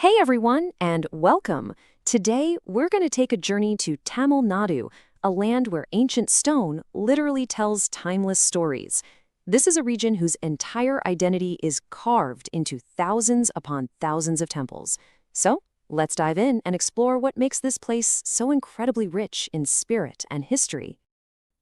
Hey everyone, and welcome. Today, we're going to take a journey to Tamil Nadu, a land where ancient stone literally tells timeless stories. This is a region whose entire identity is carved into thousands upon thousands of temples. So, let's dive in and explore what makes this place so incredibly rich in spirit and history.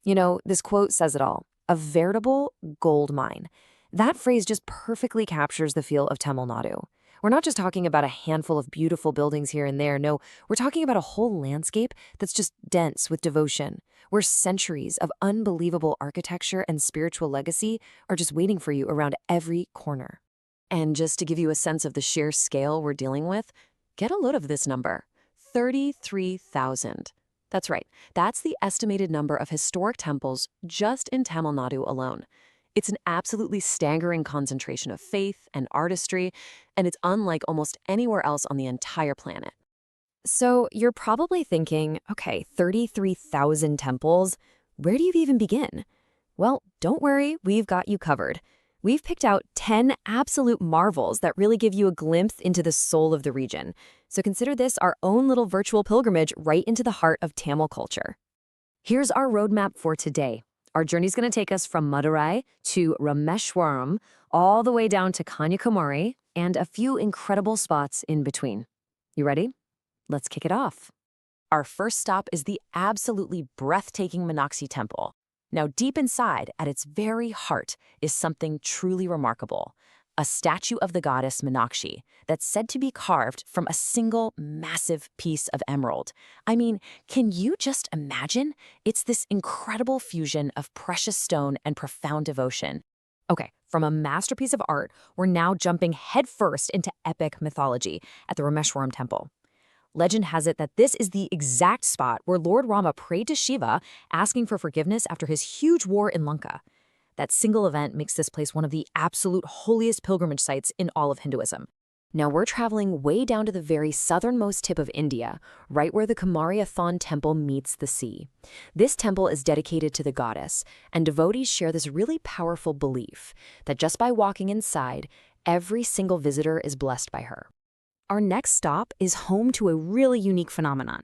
You know, this quote says it all, a veritable gold mine. That phrase just perfectly captures the feel of Tamil Nadu. We're not just talking about a handful of beautiful buildings here and there. No, we're talking about a whole landscape that's just dense with devotion, where centuries of unbelievable architecture and spiritual legacy are just waiting for you around every corner. And just to give you a sense of the sheer scale we're dealing with, get a load of this number, 33,000. That's right, that's the estimated number of historic temples just in Tamil Nadu alone. It's an absolutely staggering concentration of faith and artistry, and it's unlike almost anywhere else on the entire planet. So you're probably thinking, okay, 33,000 temples, where do you even begin? Well, don't worry, we've got you covered. We've picked out 10 absolute marvels that really give you a glimpse into the soul of the region. So consider this our own little virtual pilgrimage right into the heart of Tamil culture. Here's our roadmap for today. Our journey's going to take us from Madurai to Rameshwaram, all the way down to Kanyakumari, and a few incredible spots in between. You ready? Let's kick it off. Our first stop is the absolutely breathtaking Meenakshi Temple. Now, deep inside, at its very heart, is something truly remarkable. A statue of the goddess Meenakshi that's said to be carved from a single massive piece of emerald. I mean, can you just imagine? It's this incredible fusion of precious stone and profound devotion. Okay, from a masterpiece of art, we're now jumping headfirst into epic mythology at the Rameshwaram Temple. Legend has it that this is the exact spot where Lord Rama prayed to Shiva, asking for forgiveness after his huge war in Lanka. That single event makes this place one of the absolute holiest pilgrimage sites in all of Hinduism. Now we're traveling way down to the very southernmost tip of India, right where the Kumaria temple meets the sea. This temple is dedicated to the goddess, and devotees share this really powerful belief that just by walking inside, every single visitor is blessed by her. Our next stop is home to a really unique phenomenon.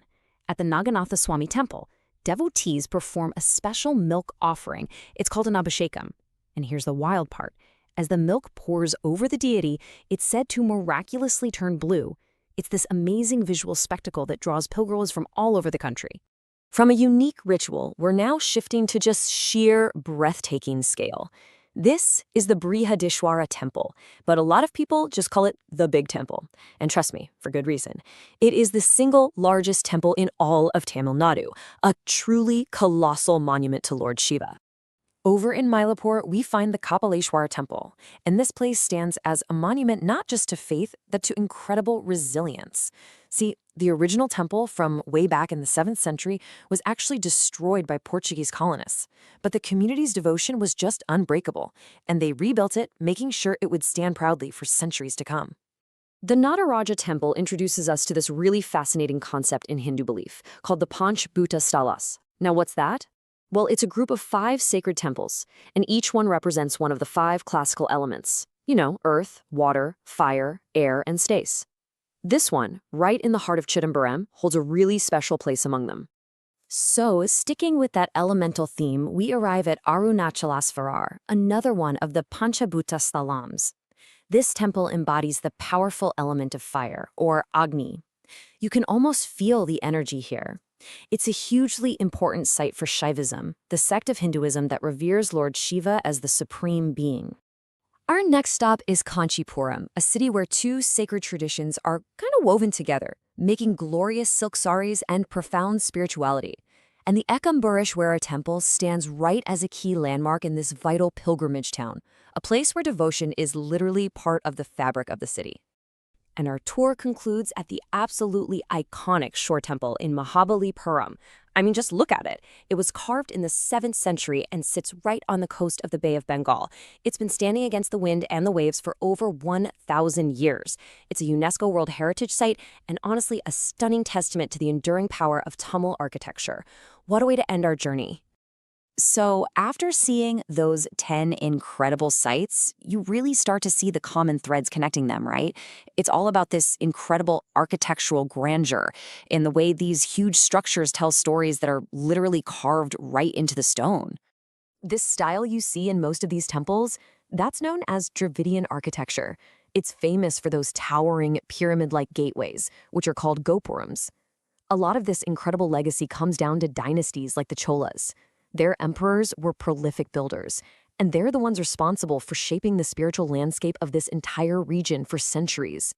At the Naganatha Swami Temple, devotees perform a special milk offering. It's called an abhishekam. And here's the wild part. As the milk pours over the deity, it's said to miraculously turn blue. It's this amazing visual spectacle that draws pilgrims from all over the country. From a unique ritual, we're now shifting to just sheer breathtaking scale. This is the Brihadishwara Temple, but a lot of people just call it the Big Temple. And trust me, for good reason. It is the single largest temple in all of Tamil Nadu, a truly colossal monument to Lord Shiva. Over in Mylapore, we find the Kapaleshwara Temple, and this place stands as a monument not just to faith, but to incredible resilience. See, the original temple from way back in the 7th century was actually destroyed by Portuguese colonists, but the community's devotion was just unbreakable, and they rebuilt it, making sure it would stand proudly for centuries to come. The Nataraja Temple introduces us to this really fascinating concept in Hindu belief, called the Panch Bhuta Stalas. Now what's that? Well, it's a group of 5 sacred temples, and each one represents one of the 5 classical elements. You know, earth, water, fire, air, and space. This one, right in the heart of Chidambaram, holds a really special place among them. So, sticking with that elemental theme, we arrive at Arunachalasvarar, another one of the Panchabhuta Stalams. This temple embodies the powerful element of fire, or Agni. You can almost feel the energy here. It's a hugely important site for Shaivism, the sect of Hinduism that reveres Lord Shiva as the supreme being. Our next stop is Kanchipuram, a city where 2 sacred traditions are kind of woven together, making glorious silk saris and profound spirituality. And the Ekambareshwara Temple stands right as a key landmark in this vital pilgrimage town, a place where devotion is literally part of the fabric of the city. And our tour concludes at the absolutely iconic Shore Temple in Mahabalipuram. I mean, just look at it. It was carved in the 7th century and sits right on the coast of the Bay of Bengal. It's been standing against the wind and the waves for over 1,000 years. It's a UNESCO World Heritage Site and honestly a stunning testament to the enduring power of Tamil architecture. What a way to end our journey. So, after seeing those 10 incredible sites, you really start to see the common threads connecting them, right? It's all about this incredible architectural grandeur in the way these huge structures tell stories that are literally carved right into the stone. This style you see in most of these temples, that's known as Dravidian architecture. It's famous for those towering pyramid-like gateways, which are called gopurams. A lot of this incredible legacy comes down to dynasties like the Cholas. Their emperors were prolific builders, and they're the ones responsible for shaping the spiritual landscape of this entire region for centuries.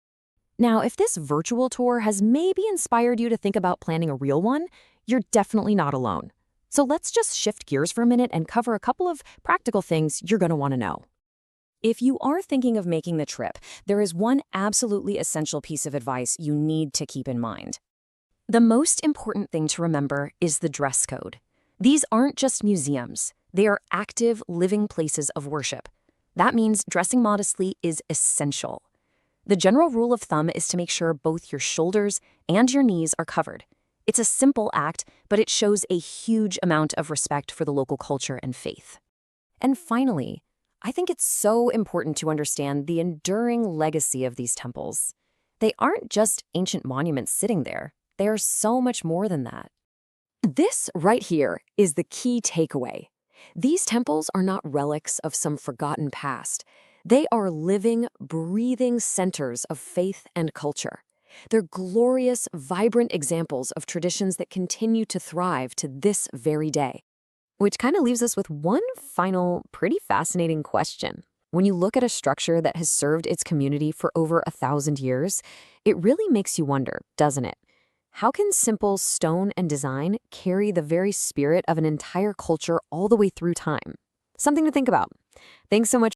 Now, if this virtual tour has maybe inspired you to think about planning a real one, you're definitely not alone. So let's just shift gears for a minute and cover a couple of practical things you're going to want to know. If you are thinking of making the trip, there is one absolutely essential piece of advice you need to keep in mind. The most important thing to remember is the dress code. These aren't just museums. They are active, living places of worship. That means dressing modestly is essential. The general rule of thumb is to make sure both your shoulders and your knees are covered. It's a simple act, but it shows a huge amount of respect for the local culture and faith. And finally, I think it's so important to understand the enduring legacy of these temples. They aren't just ancient monuments sitting there. They are so much more than that. This right here is the key takeaway. These temples are not relics of some forgotten past. They are living, breathing centers of faith and culture. They're glorious, vibrant examples of traditions that continue to thrive to this very day. Which kind of leaves us with one final, pretty fascinating question. When you look at a structure that has served its community for over 1,000 years, it really makes you wonder, doesn't it? How can simple stone and design carry the very spirit of an entire culture all the way through time? Something to think about. Thanks so much.